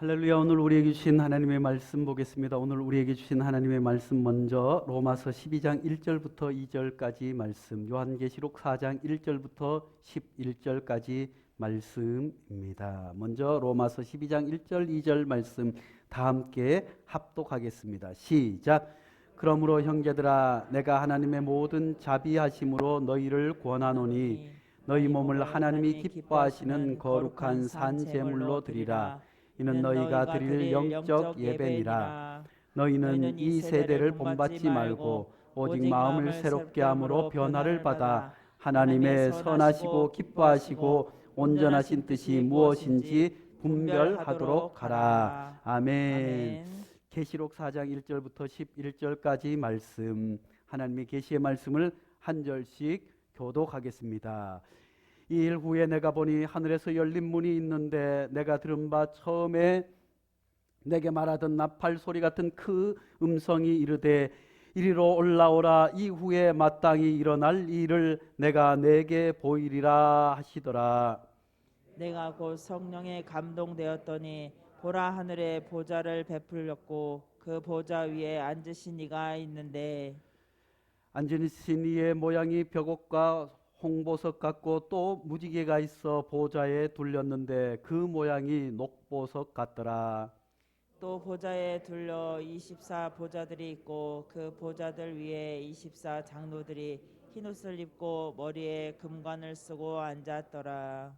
할렐루야. 오늘 우리에게 주신 하나님의 말씀 보겠습니다. 오늘 우리에게 주신 하나님의 말씀 먼저 로마서 12장 1절부터 2절까지 말씀, 요한계시록 4장 1절부터 11절까지 말씀입니다. 먼저 로마서 12장 1절 2절 말씀 다 함께 합독하겠습니다. 시작. 그러므로 형제들아, 내가 하나님의 모든 자비하심으로 너희를 권하노니 너희 몸을 하나님이 기뻐하시는 거룩한 산 제물로 드리라. 이는 너희가 드릴 영적 예배니라. 너희는 이 세대를 본받지 말고 오직 마음을 새롭게 함으로 변화를 받아 하나님의 선하시고 기뻐하시고 온전하신 뜻이 무엇인지 분별하도록 하라. 아멘. 계시록 4장 1절부터 11절까지 말씀, 하나님의 계시의 말씀을 한 절씩 교독하겠습니다. 2일 후에 내가 보니 하늘에서 열린 문이 있는데 내가 들은 바 처음에 내게 말하던 나팔 소리 같은 그 음성이 이르되 이리로 올라오라. 이후에 마땅히 일어날 일을 내가 내게 보이리라 하시더라. 내가 곧 성령에 감동되었더니 보라, 하늘에 보좌를 베풀렸고 그 보좌 위에 앉으신 이가 있는데 앉으신 이의 모양이 벽옥과 홍보석 같고 또 무지개가 있어 보좌에 둘렸는데 그 모양이 녹보석 같더라. 또 보좌에 둘러 24 보좌들이 있고 그 보좌들 위에 24 장로들이 흰옷을 입고 머리에 금관을 쓰고 앉았더라.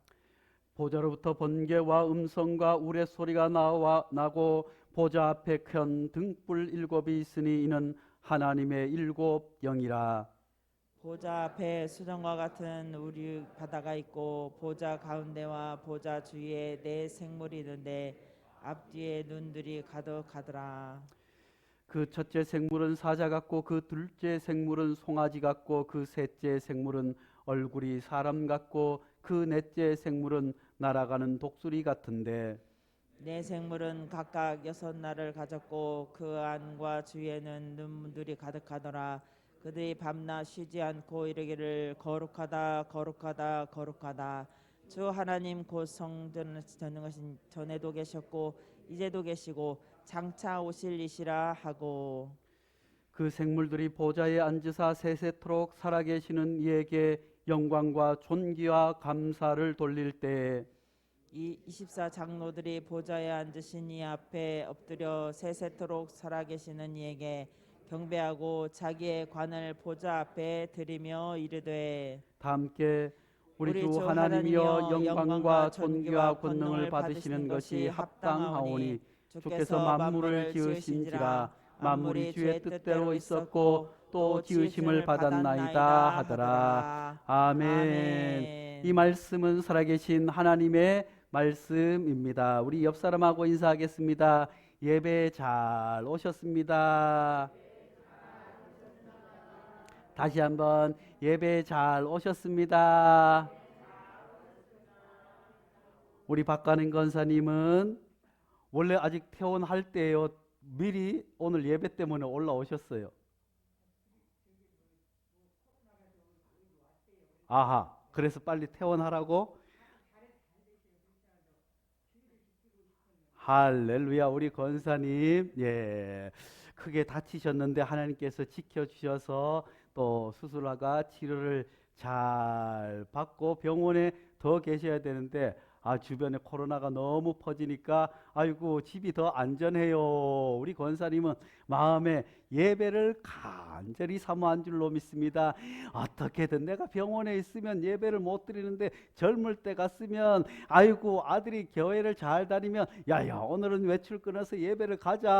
보좌로부터 번개와 음성과 우레소리가 나고 보좌 앞에 큰 등불 7이 있으니 이는 하나님의 7 영이라. 보좌 앞에 수정과 같은 우리 바다가 있고 보좌 가운데와 보좌 주위에 네 생물이 있는데 앞뒤에 눈들이 가득하더라. 그 첫째 생물은 사자 같고 그 둘째 생물은 송아지 같고 그 셋째 생물은 얼굴이 사람 같고 그 넷째 생물은 날아가는 독수리 같은데 네 생물은 각각 6날을 가졌고 그 안과 주위에는 눈들이 가득하더라. 그들이 밤낮 쉬지 않고 이르기를 거룩하다 거룩하다 거룩하다 주 하나님 곧 성전하신 전에도 계셨고 이제도 계시고 장차 오실 이시라 하고 그 생물들이 보좌에 앉으사 세세토록 살아계시는 이에게 영광과 존귀와 감사를 돌릴 때에 이 24 장로들이 보좌에 앉으신 이 앞에 엎드려 세세토록 살아계시는 이에게 경배하고 자기의 관을 보좌 앞에 드리며 이르되 다 함께 우리 주 하나님이여, 영광과 존귀와 권능을 받으시는 것이 합당하오니 주께서 만물을 지으신지라. 만물이 주의 뜻대로 있었고 또 지으심을 받았나이다 하더라. 아멘. 이 말씀은 살아계신 하나님의 말씀입니다. 우리 옆 사람하고 인사하겠습니다. 예배 잘 오셨습니다. 다시 한번 예배 잘 오셨습니다. 우리 박가능 권사님은 원래 아직 퇴원할 때요, 미리 오늘 예배 때문에 올라오셨어요. 아하, 그래서 빨리 퇴원하라고? 할렐루야. 우리 권사님, 예, 크게 다치셨는데 하나님께서 지켜주셔서 또 수술하가 치료를 잘 받고 병원에 더 계셔야 되는데 주변에 코로나가 너무 퍼지니까 아이고 집이 더 안전해요. 우리 권사님은 마음에 예배를 간절히 사모한 줄로 믿습니다. 어떻게든 내가 병원에 있으면 예배를 못 드리는데 젊을 때 갔으면 아이고 아들이 교회를 잘 다니면 야야 오늘은 외출 끊어서 예배를 가자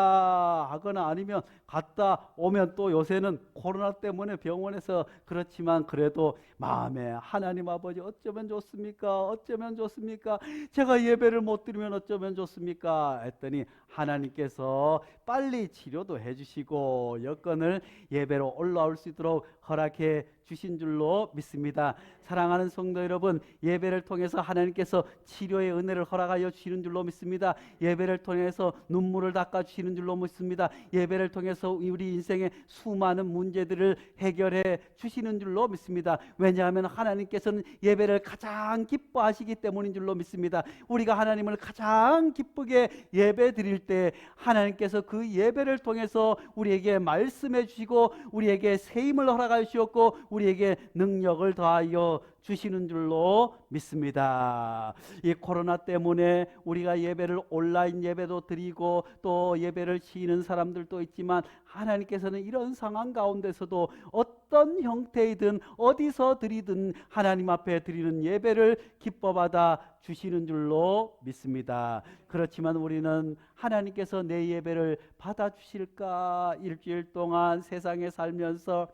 하거나 아니면 갔다 오면 또 요새는 코로나 때문에 병원에서 그렇지만 그래도 마음에 하나님 아버지 어쩌면 좋습니까? 어쩌면 좋습니까? 제가 예배를 못 드리면 어쩌면 좋습니까? 했더니 하나님께서 빨리 치료도 해주시고 여건을 예배로 올라올 수 있도록 허락해 주신 줄로 믿습니다. 사랑하는 성도 여러분, 예배를 통해서 하나님께서 치료의 은혜를 허락하여 주시는 줄로 믿습니다. 예배를 통해서 눈물을 닦아 주시는 줄로 믿습니다. 예배를 통해서 우리 인생의 수많은 문제들을 해결해 주시는 줄로 믿습니다. 왜냐하면 하나님께서는 예배를 가장 기뻐하시기 때문인 줄로 믿습니다. 우리가 하나님을 가장 기쁘게 예배 드릴 때 하나님께서 그 예배를 통해서 우리에게 말씀해 주시고 우리에게 새 힘을 허락하여 주셨고 우리에게 능력을 더하여 주시는 줄로 믿습니다. 이 코로나 때문에 우리가 예배를 온라인 예배도 드리고 또 예배를 치는 사람들도 있지만 하나님께서는 이런 상황 가운데서도 어떤 형태이든 어디서 드리든 하나님 앞에 드리는 예배를 기뻐받아 주시는 줄로 믿습니다. 그렇지만 우리는 하나님께서 내 예배를 받아 주실까 일주일 동안 세상에 살면서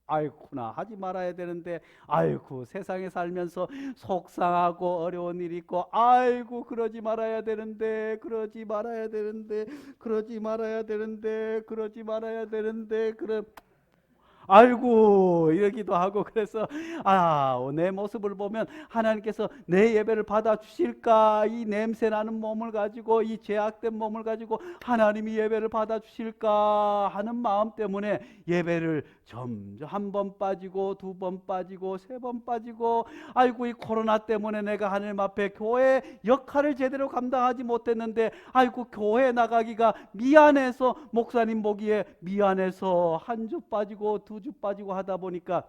아이쿠나 하지 말아야 되는데 아이고 세상에 살면서 속상하고 어려운 일이 있고 아이고 그러지 말아야 되는데 그러지 말아야 되는데 그러지 말아야 되는데 그러지 말아야 되는데 아이고 이러기도 하고 그래서 내 모습을 보면 하나님께서 내 예배를 받아 주실까 이 냄새나는 몸을 가지고 이 죄악된 몸을 가지고 하나님이 예배를 받아 주실까 하는 마음 때문에 예배를 점점 한 번 빠지고 두 번 빠지고 세 번 빠지고 아이고 이 코로나 때문에 내가 하나님 앞에 교회 역할을 제대로 감당하지 못했는데 아이고 교회 나가기가 미안해서 목사님 보기에 미안해서 한 주 빠지고 두 주 빠지고 하다 보니까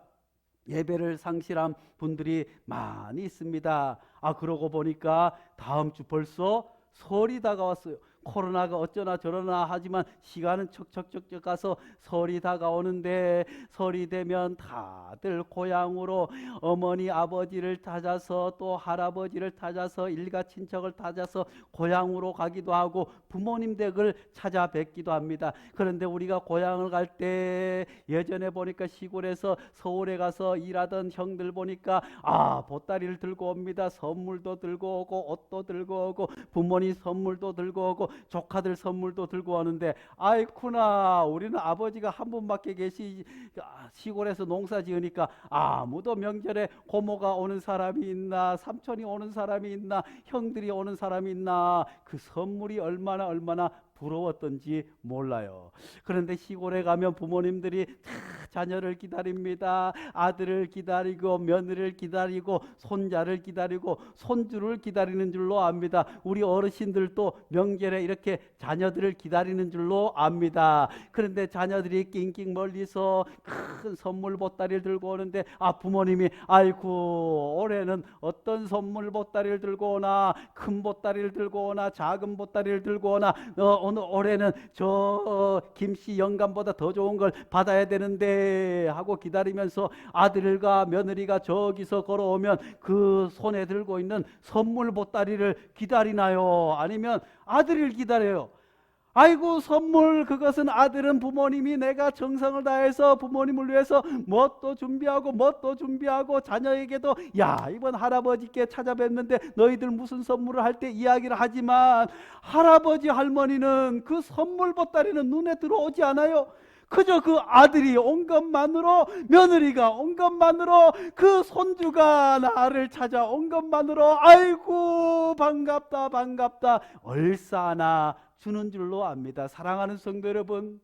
예배를 상실한 분들이 많이 있습니다. 그러고 보니까 다음 주 벌써 설이 다가왔어요. 코로나가 어쩌나 저러나 하지만 시간은 척척척척 가서 설이 다가오는데 설이 되면 다들 고향으로 어머니 아버지를 찾아서 또 할아버지를 찾아서 일가 친척을 찾아서 고향으로 가기도 하고 부모님 댁을 찾아뵙기도 합니다. 그런데 우리가 고향을 갈 때 예전에 보니까 시골에서 서울에 가서 일하던 형들 보니까 보따리를 들고 옵니다. 선물도 들고 오고 옷도 들고 오고 부모님 선물도 들고 오고 조카들 선물도 들고 오는데 아이쿠나 우리는 아버지가 한 분밖에 시골에서 농사 지으니까 아무도 명절에 고모가 오는 사람이 있나 삼촌이 오는 사람이 있나 형들이 오는 사람이 있나 그 선물이 얼마나 부러웠던지 몰라요. 그런데 시골에 가면 부모님들이 자녀를 기다립니다. 아들을 기다리고 며느리를 기다리고 손자를 기다리고 손주를 기다리는 줄로 압니다. 우리 어르신들도 명절에 이렇게 자녀들을 기다리는 줄로 압니다. 그런데 자녀들이 낑낑 멀리서 큰 선물 보따리를 들고 오는데 부모님이 아이고 올해는 어떤 선물 보따리를 들고 오나 큰 보따리를 들고 오나 작은 보따리를 들고 오나 오늘 올해는 저 김씨 영감보다 더 좋은 걸 받아야 되는데 하고 기다리면서 아들과 며느리가 저기서 걸어오면 그 손에 들고 있는 선물 보따리를 기다리나요? 아니면 아들을 기다려요? 아이고 선물 그것은 아들은 부모님이 내가 정성을 다해서 부모님을 위해서 뭣도 준비하고 자녀에게도 이번 할아버지께 찾아뵙는데 너희들 무슨 선물을 할 때 이야기를 하지만 할아버지 할머니는 그 선물 보따리는 눈에 들어오지 않아요. 그저 그 아들이 온 것만으로 며느리가 온 것만으로 그 손주가 나를 찾아온 것만으로 아이고 반갑다 얼싸나 주는 줄로 압니다. 사랑하는 성도 여러분,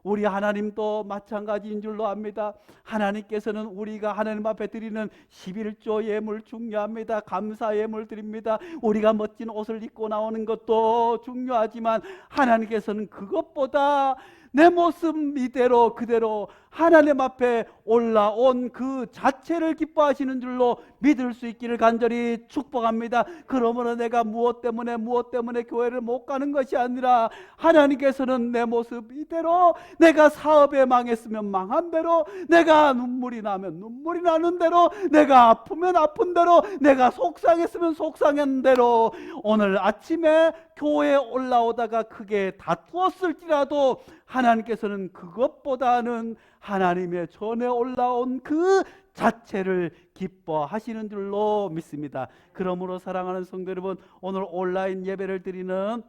우리 하나님도 마찬가지인 줄로 압니다. 하나님께서는 우리가 하나님 앞에 드리는 11조 예물 중요합니다. 감사 예물 드립니다. 우리가 멋진 옷을 입고 나오는 것도 중요하지만 하나님께서는 그것보다 내 모습 이대로 그대로 하나님 앞에 올라온 그 자체를 기뻐하시는 줄로 믿을 수 있기를 간절히 축복합니다. 그러므로 내가 무엇 때문에 교회를 못 가는 것이 아니라 하나님께서는 내 모습 이대로 내가 사업에 망했으면 망한 대로 내가 눈물이 나면 눈물이 나는 대로 내가 아프면 아픈 대로 내가 속상했으면 속상한 대로 오늘 아침에 교회에 올라오다가 크게 다투었을지라도 하나님께서는 그것보다는 하나님의 전에 올라온 그 자체를 기뻐하시는 줄로 믿습니다. 그러므로 사랑하는 성도 여러분, 오늘 온라인 예배를 드리는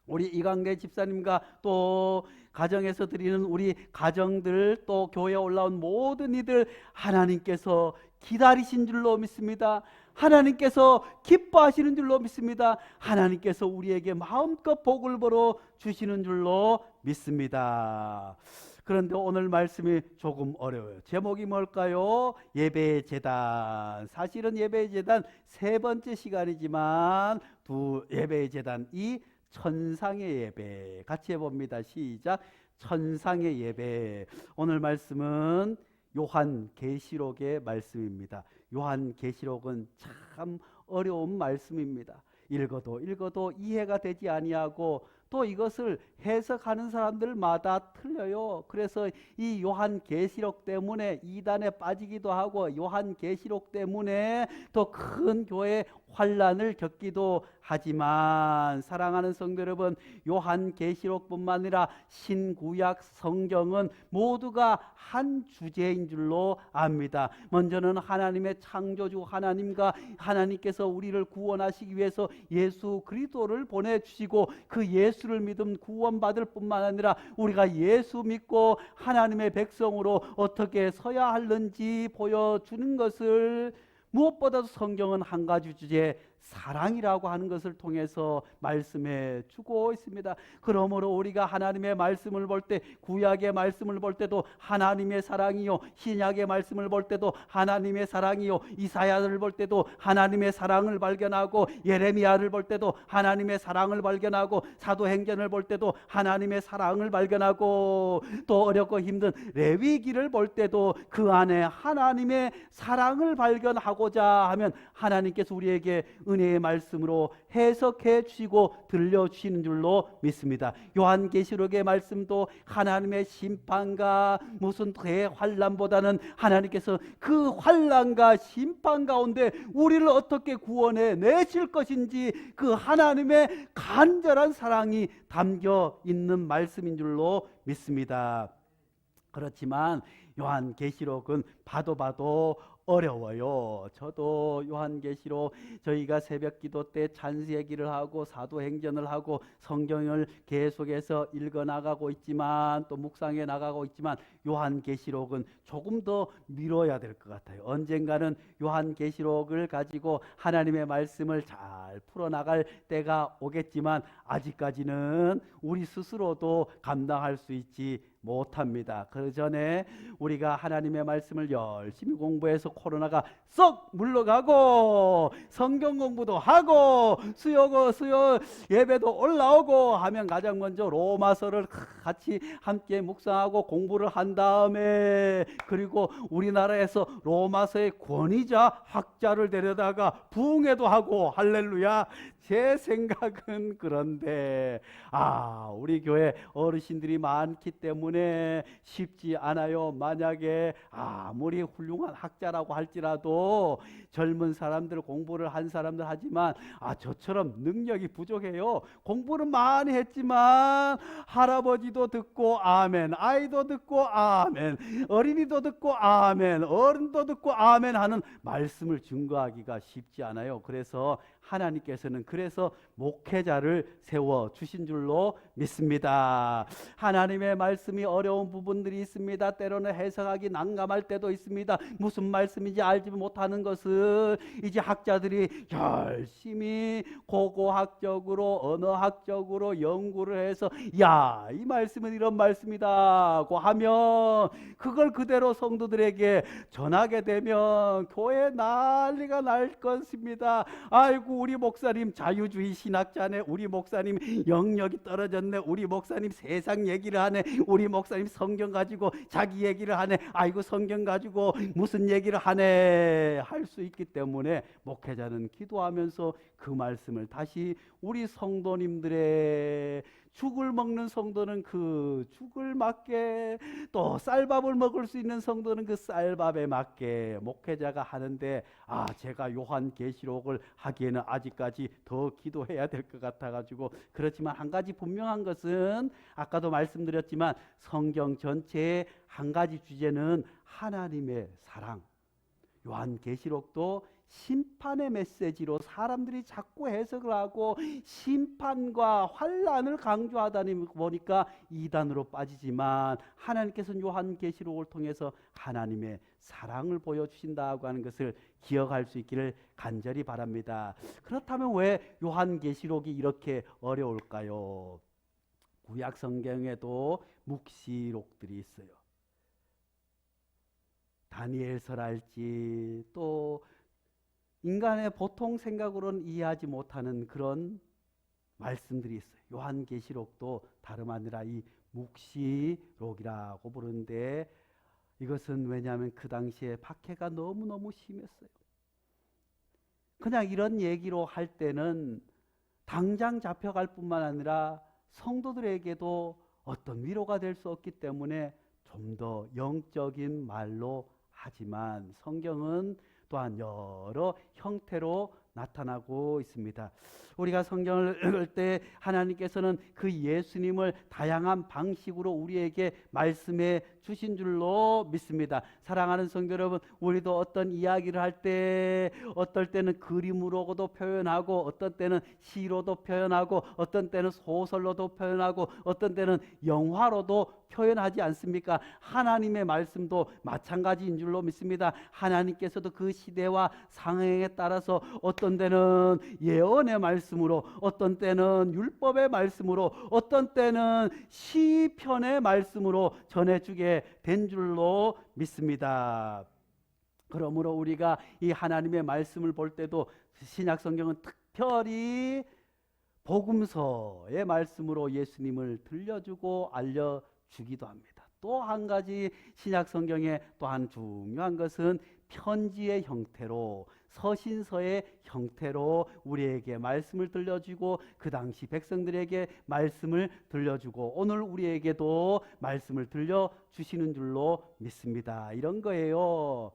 우리 이광래 집사님과 또 가정에서 드리는 우리 가정들 또 교회에 올라온 모든 이들 하나님께서 기다리신 줄로 믿습니다. 하나님께서 기뻐하시는 줄로 믿습니다. 하나님께서 우리에게 마음껏 복을 벌어 주시는 줄로 믿습니다. 그런데 오늘 말씀이 조금 어려워요. 제목이 뭘까요? 예배의 제단. 사실은 예배의 제단 세 번째 시간이지만 예배의 제단 이 천상의 예배 같이 해봅니다. 시작. 천상의 예배. 오늘 말씀은 요한계시록의 말씀입니다. 요한계시록은 참 어려운 말씀입니다. 읽어도 이해가 되지 아니하고 또 이것을 해석하는 사람들마다 틀려요. 그래서 이 요한계시록 때문에 이단에 빠지기도 하고 요한계시록 때문에 더 큰 교회 환란을 겪기도 하지만 사랑하는 성도 여러분, 요한계시록뿐만 아니라 신구약 성경은 모두가 한 주제인 줄로 압니다. 먼저는 하나님의 창조주 하나님과 하나님께서 우리를 구원하시기 위해서 예수 그리스도를 보내주시고 그 예수를 믿음 구원받을 뿐만 아니라 우리가 예수 믿고 하나님의 백성으로 어떻게 서야 하는지 보여주는 것을 무엇보다도 성경은 한 가지 주제 사랑이라고 하는 것을 통해서 말씀해 주고 있습니다. 그러므로 우리가 하나님의 말씀을 볼 때 구약의 말씀을 볼 때도 하나님의 사랑이요, 신약의 말씀을 볼 때도 하나님의 사랑이요, 이사야를 볼 때도 하나님의 사랑을 발견하고 예레미야를 볼 때도 하나님의 사랑을 발견하고 사도행전을 볼 때도 하나님의 사랑을 발견하고 또 어렵고 힘든 레위기를 볼 때도 그 안에 하나님의 사랑을 발견하고자 하면 하나님께서 우리에게 은혜의 말씀으로 해석해 주시고 들려주시는 줄로 믿습니다. 요한계시록의 말씀도 하나님의 심판과 무슨 대환란보다는 하나님께서 그 환란과 심판 가운데 우리를 어떻게 구원해 내실 것인지 그 하나님의 간절한 사랑이 담겨 있는 말씀인 줄로 믿습니다. 그렇지만 요한계시록은 봐도 어려워요. 저도 요한계시록 저희가 새벽기도 때 찬수얘기를 하고 사도행전을 하고 성경을 계속해서 읽어나가고 있지만 또 묵상해 나가고 있지만 요한계시록은 조금 더 미뤄야 될 것 같아요. 언젠가는 요한계시록을 가지고 하나님의 말씀을 잘 풀어나갈 때가 오겠지만 아직까지는 우리 스스로도 감당할 수 있지 못합니다. 그 전에 우리가 하나님의 말씀을 열심히 공부해서 코로나가 쏙 물러가고 성경 공부도 하고 수요 예배도 올라오고 하면 가장 먼저 로마서를 같이 함께 묵상하고 공부를 한 다음에 그리고 우리나라에서 로마서의 권위자 학자를 데려다가 부흥회도 하고 할렐루야. 제 생각은 그런데 우리 교회 어르신들이 많기 때문에 쉽지 않아요. 만약에 아무리 훌륭한 학자라고 할지라도 젊은 사람들 공부를 한 사람들 하지만 저처럼 능력이 부족해요. 공부는 많이 했지만 할아버지도 듣고 아멘, 아이도 듣고 아멘, 어린이도 듣고 아멘, 어른도 듣고 아멘 하는 말씀을 증거하기가 쉽지 않아요. 그래서 하나님께서는 그래서 목회자를 세워 주신 줄로 믿습니다. 하나님의 말씀이 어려운 부분들이 있습니다. 때로는 해석하기 난감할 때도 있습니다. 무슨 말씀인지 알지 못하는 것을 이제 학자들이 열심히 고고학적으로 언어학적으로 연구를 해서 이 말씀은 이런 말씀이다고 하면 그걸 그대로 성도들에게 전하게 되면 교회 난리가 날 것입니다. 아이고 우리 목사님 자유주의 신학자네, 우리 목사님 영역이 떨어졌네, 우리 목사님 세상 얘기를 하네, 우리 목사님 성경 가지고 자기 얘기를 하네, 아이고 성경 가지고 무슨 얘기를 하네 할 수 있기 때문에 목회자는 기도하면서 그 말씀을 다시 우리 성도님들의 죽을 먹는 성도는 그 죽을 맞게, 또 쌀밥을 먹을 수 있는 성도는 그 쌀밥에 맞게 목회자가 하는데 제가 요한계시록을 하기에는 아직까지 더 기도해야 될 것 같아가지고 그렇지만 한 가지 분명한 것은 아까도 말씀드렸지만 성경 전체의 한 가지 주제는 하나님의 사랑. 요한계시록도 심판의 메시지로 사람들이 자꾸 해석을 하고 심판과 환란을 강조하다 보니까 이단으로 빠지지만 하나님께서는 요한계시록을 통해서 하나님의 사랑을 보여주신다고 하는 것을 기억할 수 있기를 간절히 바랍니다. 그렇다면 왜 요한계시록이 이렇게 어려울까요? 구약 성경에도 묵시록들이 있어요. 다니엘서랄지 또 인간의 보통 생각으로는 이해하지 못하는 그런 말씀들이 있어요. 요한계시록도 다름 아니라 이 묵시록이라고 부르는데, 이것은 왜냐하면 그 당시에 박해가 너무너무 심했어요. 그냥 이런 얘기로 할 때는 당장 잡혀갈 뿐만 아니라 성도들에게도 어떤 위로가 될 수 없기 때문에 좀 더 영적인 말로 하지만, 성경은 또한 여러 형태로 나타나고 있습니다. 우리가 성경을 읽을 때 하나님께서는 그 예수님을 다양한 방식으로 우리에게 말씀해 주신 줄로 믿습니다. 사랑하는 성도 여러분, 우리도 어떤 이야기를 할 때 어떨 때는 그림으로도 표현하고, 어떤 때는 시로도 표현하고, 어떤 때는 소설로도 표현하고, 어떤 때는 영화로도 표현하지 않습니까? 하나님의 말씀도 마찬가지인 줄로 믿습니다. 하나님께서도 그 시대와 상황에 따라서 어떤 때는 예언의 말씀으로, 어떤 때는 율법의 말씀으로, 어떤 때는 시편의 말씀으로 전해주게 된 줄로 믿습니다. 그러므로 우리가 이 하나님의 말씀을 볼 때도 신약 성경은 특별히 복음서의 말씀으로 예수님을 들려주고 알려주기도 합니다. 또 한 가지 신약 성경의 또한 중요한 것은 편지의 형태로, 서신서의 형태로 우리에게 말씀을 들려주고, 그 당시 백성들에게 말씀을 들려주고, 오늘 우리에게도 말씀을 들려주시는 줄로 믿습니다. 이런 거예요.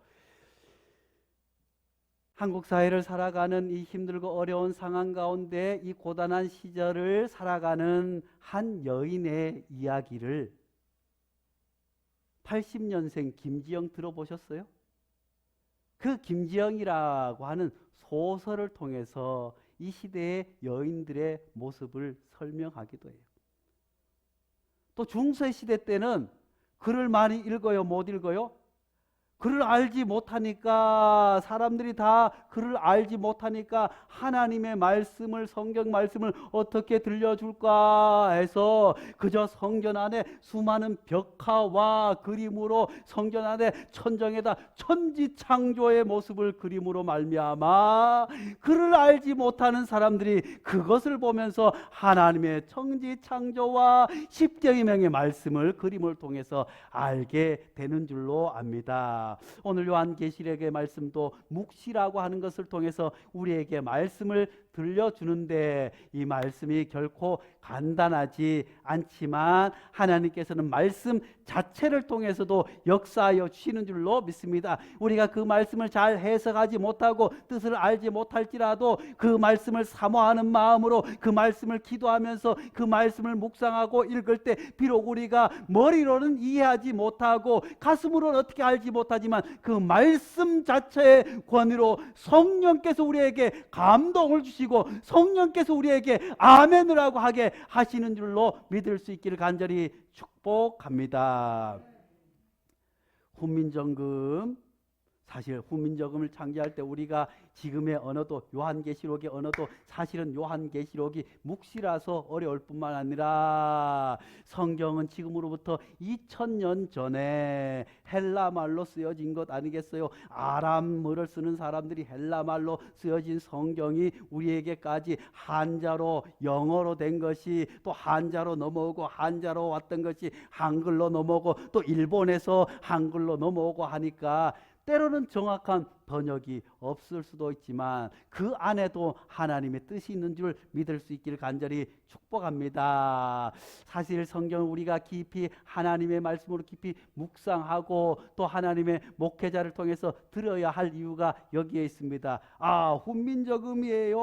한국 사회를 살아가는 이 힘들고 어려운 상황 가운데 이 고단한 시절을 살아가는 한 여인의 이야기를 80년생 김지영 들어보셨어요? 그 김지영이라고 하는 소설을 통해서 이 시대의 여인들의 모습을 설명하기도 해요. 또 중세 시대 때는 글을 많이 읽어요, 못 읽어요? 글을 알지 못하니까, 사람들이 다 글을 알지 못하니까 하나님의 말씀을, 성경 말씀을 어떻게 들려줄까 해서 그저 성전 안에 수많은 벽화와 그림으로, 성전 안에 천정에다 천지창조의 모습을 그림으로 말미암아 글을 알지 못하는 사람들이 그것을 보면서 하나님의 천지창조와 십계명의 말씀을 그림을 통해서 알게 되는 줄로 압니다. 오늘 요한계시록의 말씀도 묵시라고 하는 것을 통해서 우리에게 말씀을 들려주는데, 이 말씀이 결코 간단하지 않지만 하나님께서는 말씀 자체를 통해서도 역사하여 주시는 줄로 믿습니다. 우리가 그 말씀을 잘 해석하지 못하고 뜻을 알지 못할지라도 그 말씀을 사모하는 마음으로 그 말씀을 기도하면서 그 말씀을 묵상하고 읽을 때, 비록 우리가 머리로는 이해하지 못하고 가슴으로는 어떻게 알지 못하지만 그 말씀 자체의 권위로 성령께서 우리에게 감동을 주시고 성령께서 우리에게 아멘을 하고 하게 하시는 줄로 믿을 수 있기를 간절히 축복합니다. 훈민정음, 사실 훈민정음을 창제할 때 우리가 지금의 언어도, 요한계시록의 언어도 사실은 요한계시록이 묵시라서 어려울 뿐만 아니라 성경은 지금으로부터 2000년 전에 헬라말로 쓰여진 것 아니겠어요? 아람어를 쓰는 사람들이 헬라말로 쓰여진 성경이 우리에게까지 한자로, 영어로 된 것이 또 한자로 넘어오고, 한자로 왔던 것이 한글로 넘어오고, 또 일본에서 한글로 넘어오고 하니까 때로는 정확한 번역이 없을 수도 있지만 그 안에도 하나님의 뜻이 있는 줄 믿을 수 있기를 간절히 축복합니다. 사실 성경을 우리가 깊이 하나님의 말씀으로 깊이 묵상하고 또 하나님의 목회자를 통해서 들어야 할 이유가 여기에 있습니다. 훈민정음이에요.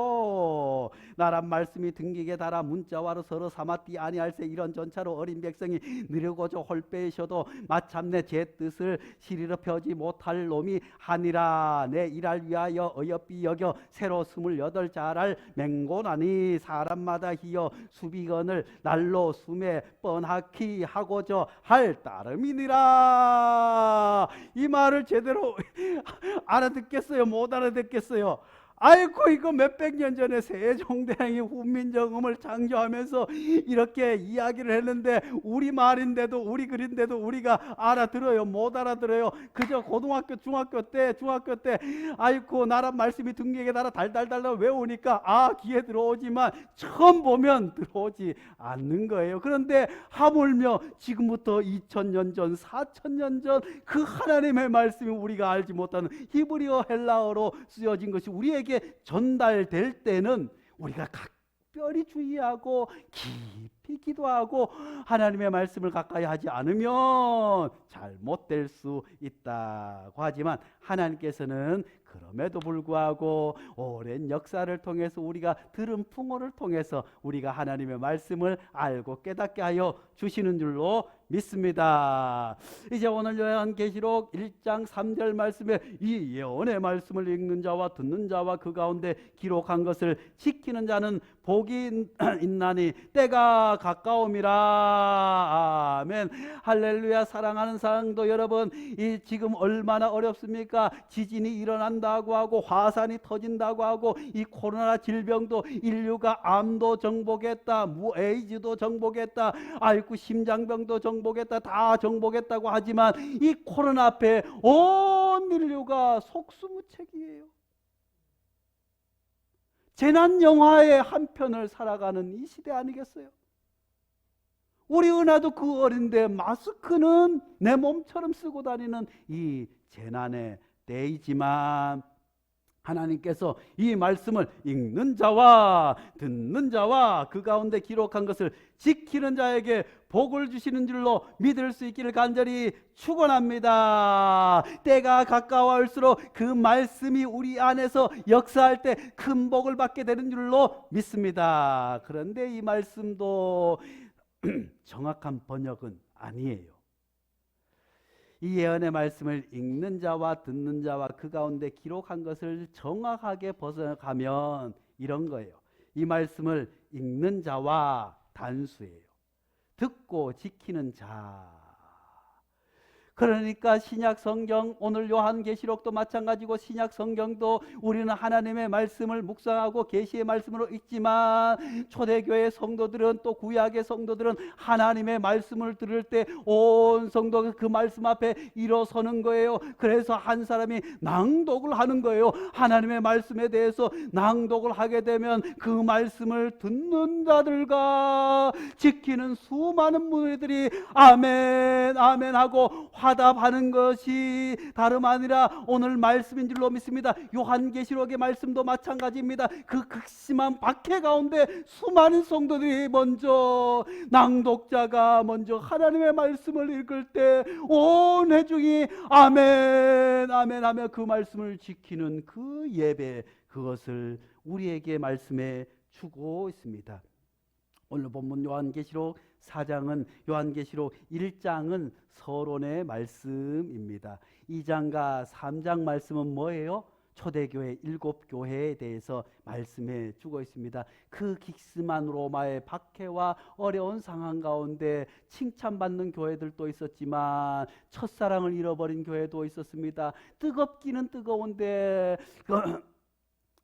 나란 말씀이 등기게 달아 문자와로 서로 삼았디 아니할세, 이런 전차로 어린 백성이 느려고저 홀빼셔도 마참내 제 뜻을 시리러 펴지 못할 놈이 하니라. 내 일할 위하여 어여삐 여겨 새로 28자랄 맹고나니 사람마다 희여 수비건을 날로 숨에 뻔하기 하고저 할 따름이니라. 이 말을 제대로 알아듣겠어요? 못 알아듣겠어요? 아이고 이거 몇백 년 전에 세종대왕이 훈민정음을 창조하면서 이렇게 이야기를 했는데 우리 말인데도 우리 글인데도 우리가 알아들어요? 못 알아들어요? 그저 고등학교 중학교 때 아이고 나라 말씀이 등기에 따라 달달달 외우니까 귀에 들어오지만 처음 보면 들어오지 않는 거예요. 그런데 하물며 지금부터 2000년 전 4000년 전 그 하나님의 말씀이 우리가 알지 못하는 히브리어 헬라어로 쓰여진 것이 우리에게 전달될 때는 우리가 각별히 주의하고 깊이 기도하고 하나님의 말씀을 가까이 하지 않으면 잘못될 수 있다고 하지만 하나님께서는 그럼에도 불구하고 오랜 역사를 통해서 우리가 들은 풍어를 통해서 우리가 하나님의 말씀을 알고 깨닫게 하여 주시는 줄로 믿습니다. 이제 오늘 요한계시록 1장 3절 말씀에 이 예언의 말씀을 읽는 자와 듣는 자와 그 가운데 기록한 것을 지키는 자는 복이 있나니 때가 가까움이라. 아멘. 할렐루야. 사랑하는 사랑도 여러분, 이 지금 얼마나 어렵습니까? 지진이 일어난다고 하고 화산이 터진다고 하고 이 코로나 질병도 인류가 암도 정복했다, 에이즈도 정복했다, 아이고 심장병도 정복했다, 다 정복했다고 하지만 이 코로나 앞에 온 인류가 속수무책이에요. 재난 영화의 한 편을 살아가는 이 시대 아니겠어요? 우리 은하도 그 어린데 마스크는 내 몸처럼 쓰고 다니는 이 재난의 때이지만 하나님께서 이 말씀을 읽는 자와 듣는 자와 그 가운데 기록한 것을 지키는 자에게 복을 주시는 줄로 믿을 수 있기를 간절히 축원합니다. 때가 가까워올수록 그 말씀이 우리 안에서 역사할 때 큰 복을 받게 되는 줄로 믿습니다. 그런데 이 말씀도 정확한 번역은 아니에요. 이 예언의 말씀을 읽는 자와 듣는 자와 그 가운데 기록한 것을 정확하게 벗어가면 이런 거예요. 이 말씀을 읽는 자와 단수예요. 듣고 지키는 자. 그러니까 신약 성경, 오늘 요한계시록도 마찬가지고 신약 성경도 우리는 하나님의 말씀을 묵상하고 계시의 말씀으로 읽지만 초대교회 성도들은 또 구약의 성도들은 하나님의 말씀을 들을 때 온 성도가 그 말씀 앞에 일어서는 거예요. 그래서 한 사람이 낭독을 하는 거예요. 하나님의 말씀에 대해서 낭독을 하게 되면 그 말씀을 듣는 자들과 지키는 수많은 무리들이 아멘 아멘 하고 화답하는 것이 다름 아니라 오늘 말씀인 줄로 믿습니다. 요한계시록의 말씀도 마찬가지입니다. 그 극심한 박해 가운데 수많은 성도들이 먼저 낭독자가 먼저 하나님의 말씀을 읽을 때 온 회중이 아멘 아멘 하며 그 말씀을 지키는 그 예배, 그것을 우리에게 말씀해 주고 있습니다. 오늘 본문 요한계시록 4장은 요한계시록 1장은 서론의 말씀입니다. 2장과 3장 말씀은 뭐예요? 초대교회 7교회에 대해서 말씀해 주고 있습니다. 그 극심한 로마의 박해와 어려운 상황 가운데 칭찬받는 교회들도 있었지만 첫사랑을 잃어버린 교회도 있었습니다. 뜨겁기는 뜨거운데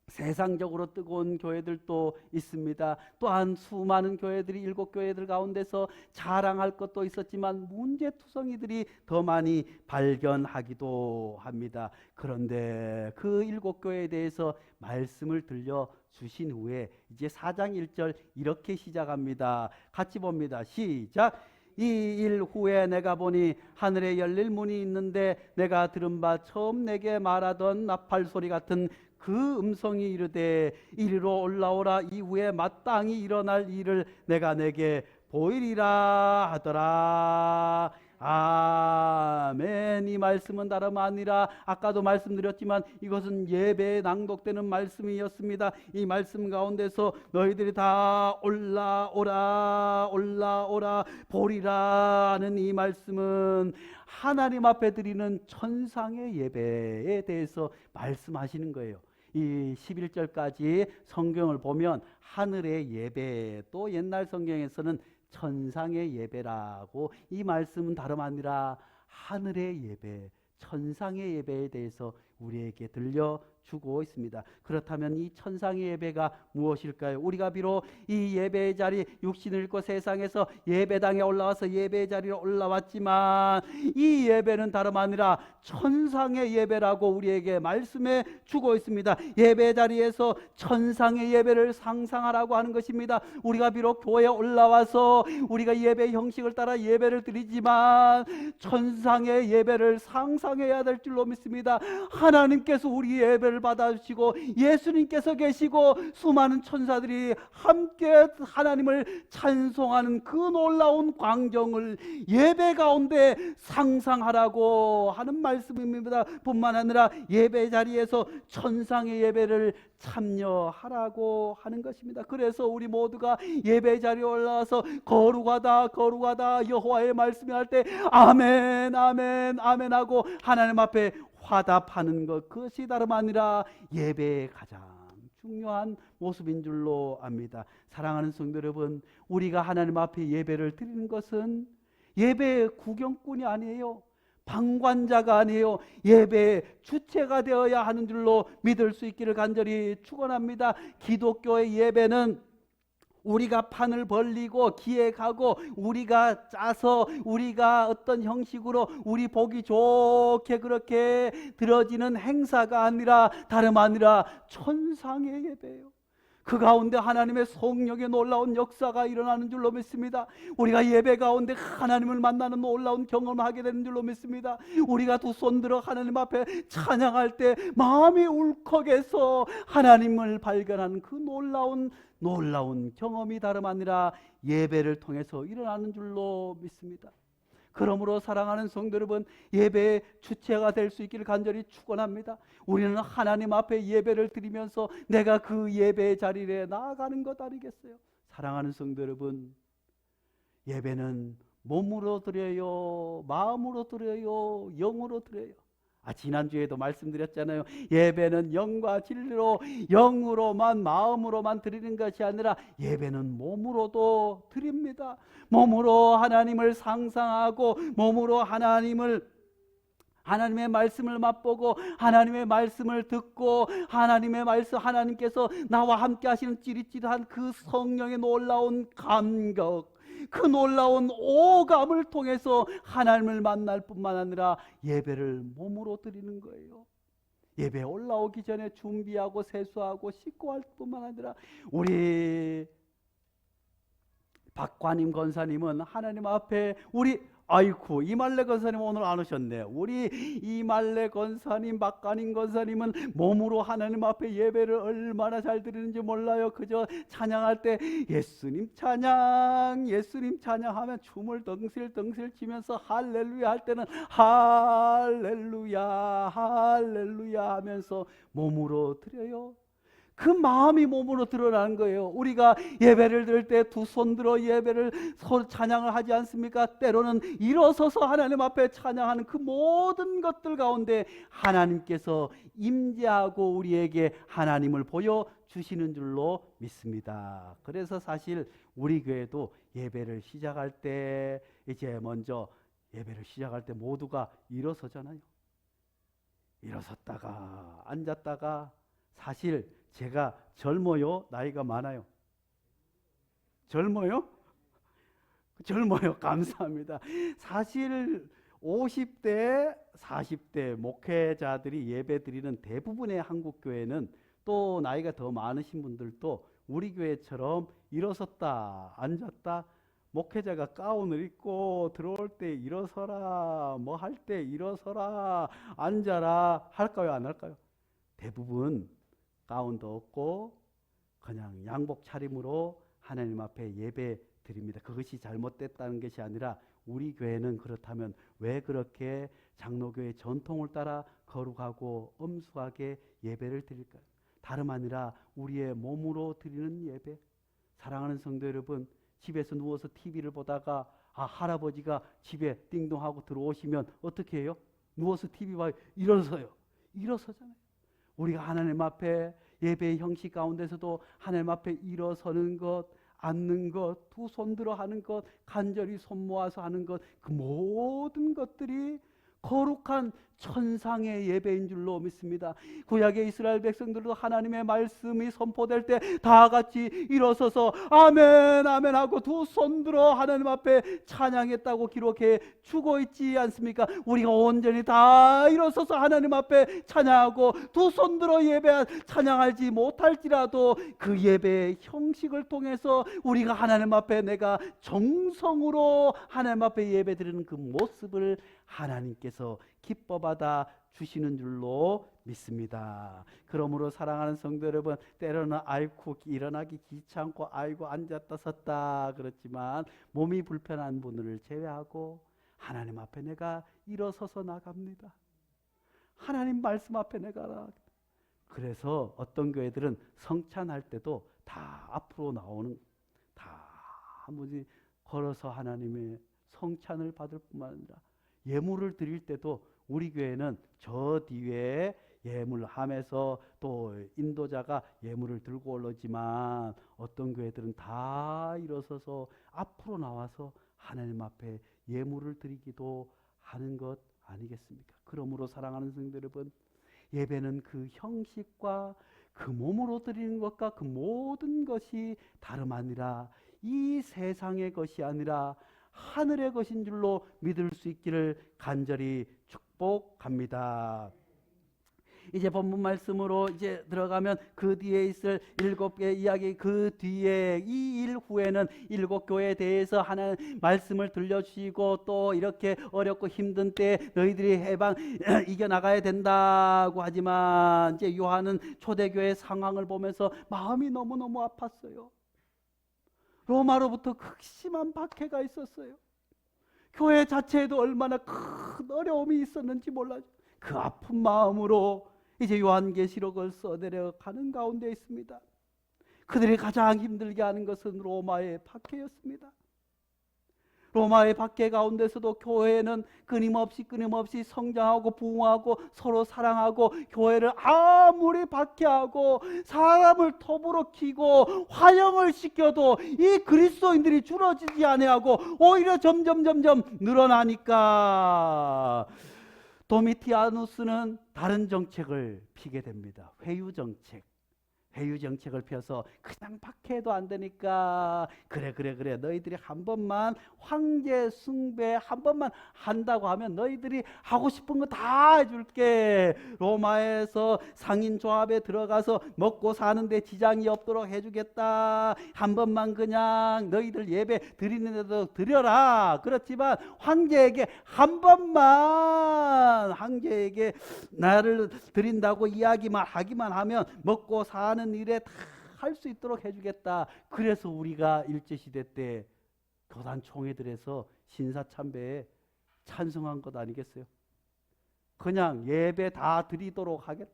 세상적으로 뜨거운 교회들도 있습니다. 또한 수많은 교회들이 7교회들 가운데서 자랑할 것도 있었지만 문제투성이들이 더 많이 발견하기도 합니다. 그런데 그 7교회에 대해서 말씀을 들려주신 후에 이제 4장 1절 이렇게 시작합니다. 같이 봅니다. 시작! 이 일 후에 내가 보니 하늘에 열릴 문이 있는데 내가 들은 바 처음 내게 말하던 나팔 소리 같은 그 음성이 이르되 이리로 올라오라. 이후에 마땅히 일어날 일을 내가 내게 보이리라 하더라. 아멘. 이 말씀은 다름 아니라 아까도 말씀드렸지만 이것은 예배에 낭독되는 말씀이었습니다. 이 말씀 가운데서 너희들이 다 올라오라 올라오라 보리라 하는 이 말씀은 하나님 앞에 드리는 천상의 예배에 대해서 말씀하시는 거예요. 이 11절까지 성경을 보면 하늘의 예배, 또 옛날 성경에서는 천상의 예배라고, 이 말씀은 다름 아니라 하늘의 예배, 천상의 예배에 대해서 우리에게 들려주고 주고 있습니다. 그렇다면 이 천상의 예배가 무엇일까요? 우리가 비록 이 예배의 자리, 육신을 입고 세상에서 예배당에 올라와서 예배의 자리에 올라왔지만 이 예배는 다름 아니라 천상의 예배라고 우리에게 말씀해 주고 있습니다. 예배 자리에서 천상의 예배를 상상하라고 하는 것입니다. 우리가 비록 교회에 올라와서 우리가 예배 형식을 따라 예배를 드리지만 천상의 예배를 상상해야 될 줄로 믿습니다. 하나님께서 우리 예배를 받아주시고 예수님께서 계시고 수많은 천사들이 함께 하나님을 찬송하는 그 놀라운 광경을 예배 가운데 상상하라고 하는 말씀입니다. 뿐만 아니라 예배 자리에서 천상의 예배를 참여하라고 하는 것입니다. 그래서 우리 모두가 예배 자리에 올라와서 거룩하다 거룩하다 여호와의 말씀을 할 때 아멘 아멘 아멘 하고 하나님 앞에 화답하는 것, 그것이 다름 아니라 예배의 가장 중요한 모습인 줄로 압니다. 사랑하는 성도 여러분, 우리가 하나님 앞에 예배를 드리는 것은 예배의 구경꾼이 아니에요. 방관자가 아니에요. 예배의 주체가 되어야 하는 줄로 믿을 수 있기를 간절히 축원합니다. 기독교의 예배는 우리가 판을 벌리고 기획하고 우리가 짜서 우리가 어떤 형식으로 우리 보기 좋게 그렇게 들어지는 행사가 아니라 다름 아니라 천상의 예배예요. 그 가운데 하나님의 성령의 놀라운 역사가 일어나는 줄로 믿습니다. 우리가 예배 가운데 하나님을 만나는 놀라운 경험을 하게 되는 줄로 믿습니다. 우리가 두 손 들어 하나님 앞에 찬양할 때 마음이 울컥해서 하나님을 발견하는 그 놀라운 경험이 다름 아니라 예배를 통해서 일어나는 줄로 믿습니다. 그러므로 사랑하는 성도 여러분, 예배의 주체가 될 수 있기를 간절히 축원합니다. 우리는 하나님 앞에 예배를 드리면서 내가 그 예배의 자리에 나아가는 것 아니겠어요? 사랑하는 성도 여러분, 예배는 몸으로 드려요, 마음으로 드려요, 영으로 드려요. 지난주에도 말씀드렸잖아요. 예배는 영과 진리로 영으로만 마음으로만 드리는 것이 아니라 예배는 몸으로도 드립니다. 몸으로 하나님을 상상하고 몸으로 하나님의 말씀을 맛보고 하나님의 말씀을 듣고 하나님의 말씀, 하나님께서 나와 함께 하시는 찌릿찌릿한 그 성령의 놀라운 감격, 그 놀라운 오감을 통해서 하나님을 만날 뿐만 아니라 예배를 몸으로 드리는 거예요. 예배 올라오기 전에 준비하고 세수하고 씻고 할 뿐만 아니라 우리 박관임 권사님은 하나님 앞에 아이쿠 이말래 권사님 오늘 안 오셨네. 우리 이말래 권사님, 박관임 권사님은 몸으로 하나님 앞에 예배를 얼마나 잘 드리는지 몰라요. 그저 찬양할 때 예수님 찬양 하면 춤을 덩실덩실 치면서 할렐루야 할 때는 할렐루야 하면서 몸으로 드려요. 그 마음이 몸으로 드러나는 거예요. 우리가 예배를 드릴 때 두 손 들어 예배를 찬양을 하지 않습니까? 때로는 일어서서 하나님 앞에 찬양하는 그 모든 것들 가운데 하나님께서 임재하고 우리에게 하나님을 보여주시는 줄로 믿습니다. 그래서 사실 우리 교회도 예배를 시작할 때 먼저 예배를 시작할 때 모두가 일어서잖아요. 일어섰다가 앉았다가 사실 제가 젊어요? 나이가 많아요? 젊어요? 감사합니다. 사실 50대, 40대 목회자들이 예배 드리는 대부분의 한국 교회는 또 나이가 더 많으신 분들도 우리 교회처럼 일어섰다 앉았다, 목회자가 가운을 입고 들어올 때 일어서라, 뭐 할 때 일어서라, 앉아라 할까요? 안 할까요? 대부분 가운도 없고 그냥 양복 차림으로 하나님 앞에 예배 드립니다. 그것이 잘못됐다는 것이 아니라 우리 교회는 그렇다면 왜 그렇게 장로교의 전통을 따라 거룩하고 엄숙하게 예배를 드릴까요? 다름 아니라 우리의 몸으로 드리는 예배. 사랑하는 성도 여러분, 집에서 누워서 TV를 보다가 할아버지가 집에 띵동하고 들어오시면 어떻게 해요? 누워서 TV 봐요. 일어서잖아요. 우리가 하나님 앞에 예배의 형식 가운데서도 하나님 앞에 일어서는 것, 앉는 것, 두 손 들어 하는 것, 간절히 손 모아서 하는 것, 그 모든 것들이 거룩한 천상의 예배인 줄로 믿습니다. 구약의 이스라엘 백성들도 하나님의 말씀이 선포될 때 다 같이 일어서서 아멘 아멘 하고 두 손 들어 하나님 앞에 찬양했다고 기록해 주고 있지 않습니까? 우리가 온전히 다 일어서서 하나님 앞에 찬양하고 두 손 들어 찬양하지 못할지라도 그 예배의 형식을 통해서 우리가 하나님 앞에 내가 정성으로 하나님 앞에 예배드리는 그 모습을 하나님께서 기뻐받아 주시는 줄로 믿습니다. 그러므로 사랑하는 성도 여러분, 때로는 아이고 일어나기 귀찮고 아이고 앉았다 섰다 그렇지만 몸이 불편한 분을 제외하고 하나님 앞에 내가 일어서서 나갑니다. 하나님 말씀 앞에 내가 나갑니다. 그래서 어떤 교회들은 성찬할 때도 다 앞으로 나오는 다 뭐지 걸어서 하나님의 성찬을 받을 뿐만 아니라 예물을 드릴 때도 우리 교회는 저 뒤에 예물함에서 또 인도자가 예물을 들고 올라오지만 어떤 교회들은 다 일어서서 앞으로 나와서 하나님 앞에 예물을 드리기도 하는 것 아니겠습니까? 그러므로 사랑하는 성도 여러분, 예배는 그 형식과 그 몸으로 드리는 것과 그 모든 것이 다름 아니라 이 세상의 것이 아니라 하늘의 것인 줄로 믿을 수 있기를 간절히 축복합니다. 이제 본문 말씀으로 이제 들어가면 그 뒤에 있을 7개의 이야기, 그 뒤에 이 일 후에는 7교회에 대해서 하나님 말씀을 들려주시고 또 이렇게 어렵고 힘든 때 너희들이 해방 이겨나가야 된다고 하지만 이제 요한은 초대교회 상황을 보면서 마음이 너무너무 아팠어요. 로마로부터 극심한 박해가 있었어요. 교회 자체에도 얼마나 큰 어려움이 있었는지 몰라요. 그 아픈 마음으로 이제 요한계시록을 써내려 가는 가운데 있습니다. 그들이 가장 힘들게 하는 것은 로마의 박해였습니다. 로마의 박해 가운데서도 교회는 끊임없이 성장하고 부흥하고 서로 사랑하고 교회를 아무리 박해하고 사람을 톱으로 키고 화형을 시켜도 이 그리스도인들이 줄어지지 아니하고 오히려 점점 늘어나니까 도미티아누스는 다른 정책을 피게 됩니다. 회유 정책을 펴서 그냥 박해도 안 되니까 그래 너희들이 한 번만 황제 숭배 한 번만 한다고 하면 너희들이 하고 싶은 거 다 해줄게. 로마에서 상인조합에 들어가서 먹고 사는데 지장이 없도록 해주겠다. 한 번만 그냥 너희들 예배 드리는 데도 드려라. 그렇지만 황제에게 한 번만 황제에게 나를 드린다고 이야기만 하기만 하면 먹고 사는 일에 다 할 수 있도록 해주겠다. 그래서 우리가 일제시대 때 교단 총회들에서 신사참배에 찬성한 것 아니겠어요? 그냥 예배 다 드리도록 하겠다.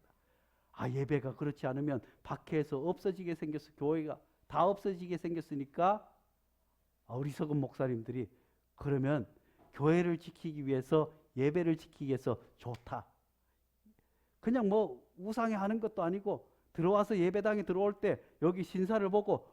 예배가 그렇지 않으면 박해에서 없어지게 생겼어. 교회가 다 없어지게 생겼으니까 어리석은 목사님들이 그러면 교회를 지키기 위해서 예배를 지키기 위해서 좋다. 그냥 뭐 우상에 하는 것도 아니고 들어와서 예배당에 들어올 때 여기 신사를 보고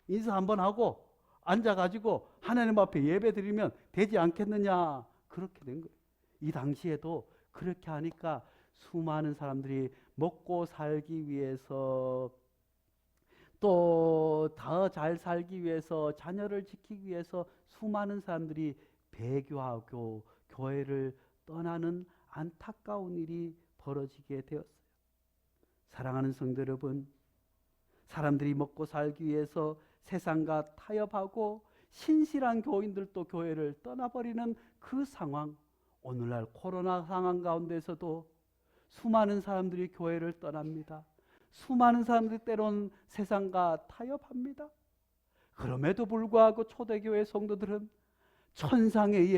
인사 한번 하고 앉아가지고 하나님 앞에 예배 드리면 되지 않겠느냐. 그렇게 된 거예요. 이 당시에도 그렇게 하니까 수많은 사람들이 먹고 살기 위해서 또 더 잘 살기 위해서 자녀를 지키기 위해서 수많은 사람들이 배교하고 교회를 떠나는 안타까운 일이 벌어지게 되었어요. 사랑하는 성도 여러분, 사람들이 먹고 살기 위해서 세상과 타협하고 신실한 교인들도 교회를 떠나버리는 그 상황, 오늘날 코로나 상황 가운데서도 수많은 사람들이 교회를 떠납니다. 수많은 사람들이 때로는 세상과 타협합니다. 그럼에도 불구하고 초대교회 성도들은 천상의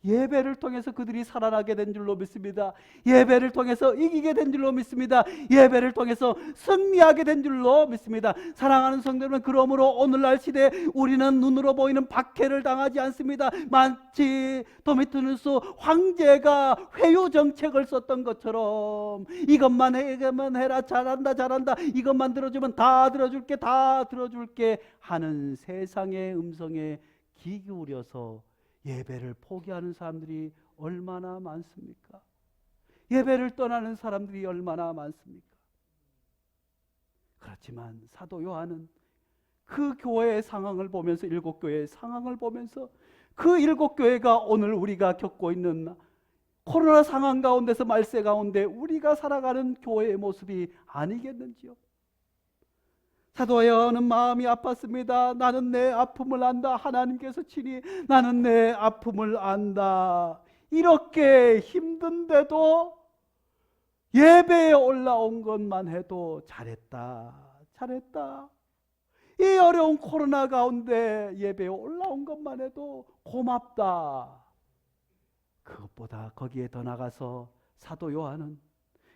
예배를 통해서 그들이 살아나게 된 줄로 믿습니다. 예배를 통해서 이기게 된 줄로 믿습니다. 예배를 통해서 승리하게 된 줄로 믿습니다. 사랑하는 성도 여러분, 그러므로 오늘날 시대에 우리는 눈으로 보이는 박해를 당하지 않습니다. 마치 도미티누스 황제가 회유 정책을 썼던 것처럼 이것만 해라 잘한다 이것만 들어주면 다 들어줄게 하는 세상의 음성에 귀 기울여서 예배를 포기하는 사람들이 얼마나 많습니까? 예배를 떠나는 사람들이 얼마나 많습니까? 그렇지만 사도 요한은 그 교회의 상황을 보면서, 일곱 교회의 상황을 보면서, 그 일곱 교회가 오늘 우리가 겪고 있는 코로나 상황 가운데서, 말세 가운데 우리가 살아가는 교회의 모습이 아니겠는지요? 사도 요한은 마음이 아팠습니다. 나는 내 아픔을 안다. 하나님께서 친히 나는 내 아픔을 안다. 이렇게 힘든데도 예배에 올라온 것만 해도 잘했다, 잘했다. 이 어려운 코로나 가운데 예배에 올라온 것만 해도 고맙다. 그것보다 거기에 더 나가서 사도 요한은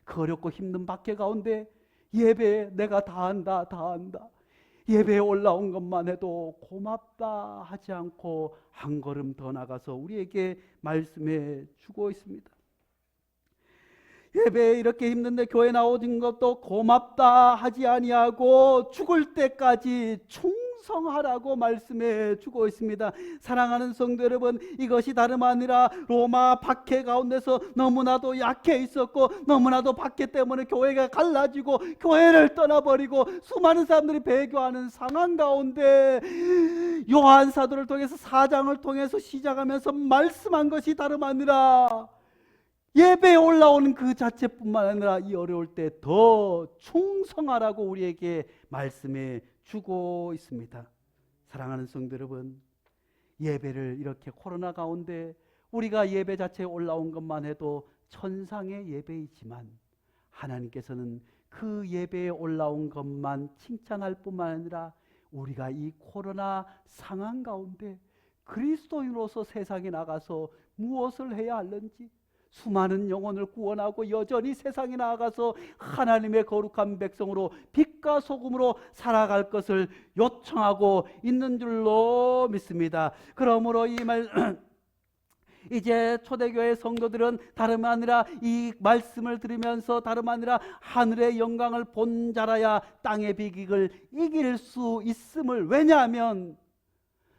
그 어렵고 힘든 박해 가운데 예배에 내가 다 한다, 다 한다, 예배에 올라온 것만 해도 고맙다 하지 않고 한 걸음 더 나가서 우리에게 말씀해 주고 있습니다. 예배에 이렇게 힘든데 교회 나오는 것도 고맙다 하지 아니하고 죽을 때까지 충성하라고 말씀해 주고 있습니다. 사랑하는 성도 여러분, 이것이 다름 아니라 로마 박해 가운데서 너무나도 약해 있었고, 너무나도 박해 때문에 교회가 갈라지고 교회를 떠나버리고 수많은 사람들이 배교하는 상황 가운데 요한 사도를 통해서 4장을 통해서 시작하면서 말씀한 것이 다름 아니라 예배에 올라오는 그 자체뿐만 아니라 이 어려울 때 더 충성하라고 우리에게 말씀해 주고 있습니다. 사랑하는 성도 여러분, 예배를 이렇게 코로나 가운데 우리가 예배 자체에 올라온 것만 해도 천상의 예배이지만, 하나님께서는 그 예배에 올라온 것만 칭찬할 뿐만 아니라 우리가 이 코로나 상황 가운데 그리스도인으로서 세상에 나가서 무엇을 해야 하는지, 수많은 영혼을 구원하고 여전히 세상에 나아가서 하나님의 거룩한 백성으로 빛과 소금으로 살아갈 것을 요청하고 있는 줄로 믿습니다. 그러므로 이 말 이제 초대교회 성도들은 다름 아니라 이 말씀을 들으면서 다름 아니라 하늘의 영광을 본 자라야 땅의 비극을 이길 수 있음을, 왜냐하면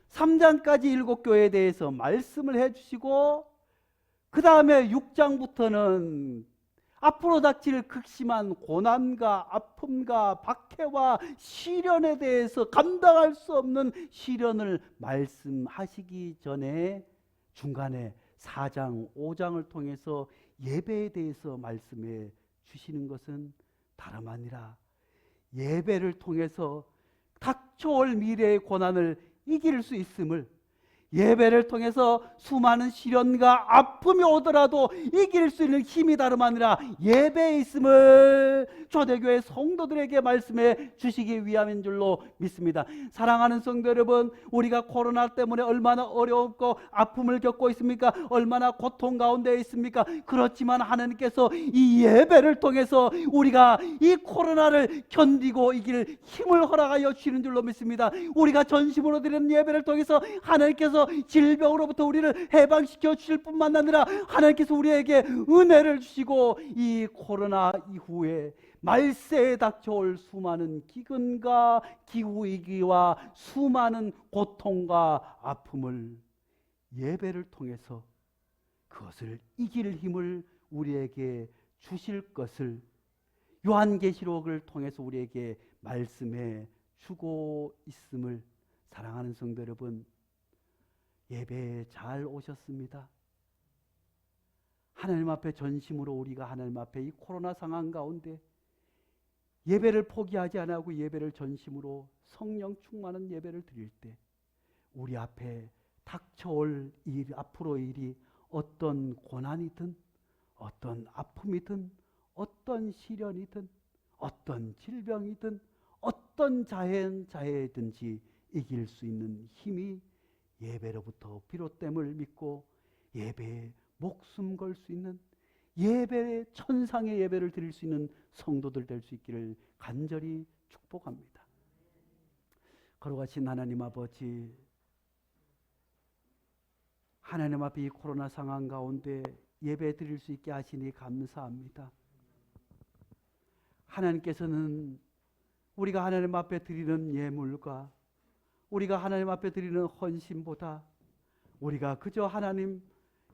3장까지 일곱 교회에 대해서 말씀을 해주시고 그 다음에 6장부터는 앞으로 닥칠 극심한 고난과 아픔과 박해와 시련에 대해서 감당할 수 없는 시련을 말씀하시기 전에 중간에 4장, 5장을 통해서 예배에 대해서 말씀해 주시는 것은 다름 아니라 예배를 통해서 닥쳐올 미래의 고난을 이길 수 있음을, 예배를 통해서 수많은 시련과 아픔이 오더라도 이길 수 있는 힘이 다름 아니라 예배에 있음을 초대교회 성도들에게 말씀해 주시기 위함인 줄로 믿습니다. 사랑하는 성도 여러분, 우리가 코로나 때문에 얼마나 어렵고 아픔을 겪고 있습니까? 얼마나 고통 가운데 있습니까? 그렇지만 하나님께서 이 예배를 통해서 우리가 이 코로나를 견디고 이길 힘을 허락하여 주시는 줄로 믿습니다. 우리가 전심으로 드리는 예배를 통해서 하나님께서 질병으로부터 우리를 해방시켜 주실 뿐만 아니라 하나님께서 우리에게 은혜를 주시고 이 코로나 이후에 말세에 닥쳐올 수많은 기근과 기후위기와 수많은 고통과 아픔을 예배를 통해서 그것을 이길 힘을 우리에게 주실 것을 요한계시록을 통해서 우리에게 말씀해 주고 있음을, 사랑하는 성도 여러분, 예배에 잘 오셨습니다. 하나님 앞에 전심으로 우리가 하나님 앞에 이 코로나 상황 가운데 예배를 포기하지 않고 예배를 전심으로 성령 충만한 예배를 드릴 때 우리 앞에 닥쳐올 일, 앞으로의 일이 어떤 고난이든 어떤 아픔이든 어떤 시련이든 어떤 질병이든 어떤 자해든지 이길 수 있는 힘이 예배로부터 비롯됨을 믿고 예배에 목숨 걸 수 있는, 예배의 천상의 예배를 드릴 수 있는 성도들 될 수 있기를 간절히 축복합니다. 거룩하신 하나님 아버지, 하나님 앞에 이 코로나 상황 가운데 예배 드릴 수 있게 하시니 감사합니다. 하나님께서는 우리가 하나님 앞에 드리는 예물과 우리가 하나님 앞에 드리는 헌신보다 우리가 그저 하나님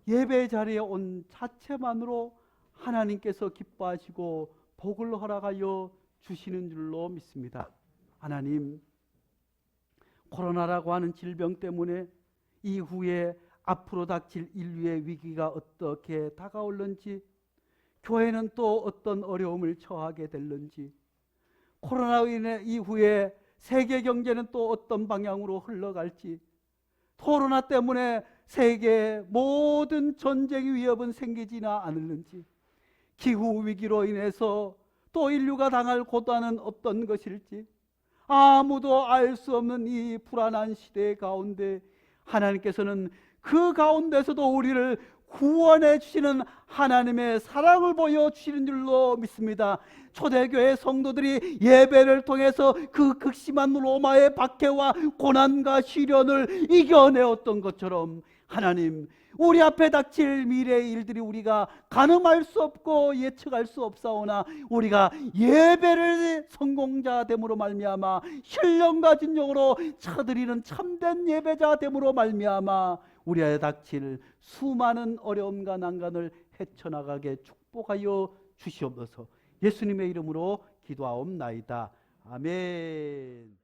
예배 자리에 온 자체만으로 하나님께서 기뻐하시고 복을 허락하여 주시는 줄로 믿습니다. 하나님, 코로나라고 하는 질병 때문에 이후에 앞으로 닥칠 인류의 위기가 어떻게 다가올는지, 교회는 또 어떤 어려움을 처하게 될는지, 코로나 이후에 세계 경제는 또 어떤 방향으로 흘러갈지, 코로나 때문에 세계의 모든 전쟁의 위협은 생기지나 않을는지, 기후 위기로 인해서 또 인류가 당할 고단은 어떤 것일지, 아무도 알 수 없는 이 불안한 시대 가운데 하나님께서는 그 가운데서도 우리를 구원해 주시는 하나님의 사랑을 보여주시는 줄로 믿습니다. 초대교회 성도들이 예배를 통해서 그 극심한 로마의 박해와 고난과 시련을 이겨내었던 것처럼, 하나님, 우리 앞에 닥칠 미래의 일들이 우리가 가늠할 수 없고 예측할 수 없사오나 우리가 예배를 성공자 됨으로 말미암아 신령과 진정으로 쳐드리는 참된 예배자 됨으로 말미암아 우리에 닥칠 수많은 어려움과 난간을 헤쳐나가게 축복하여 주시옵소서. 예수님의 이름으로 기도하옵나이다. 아멘.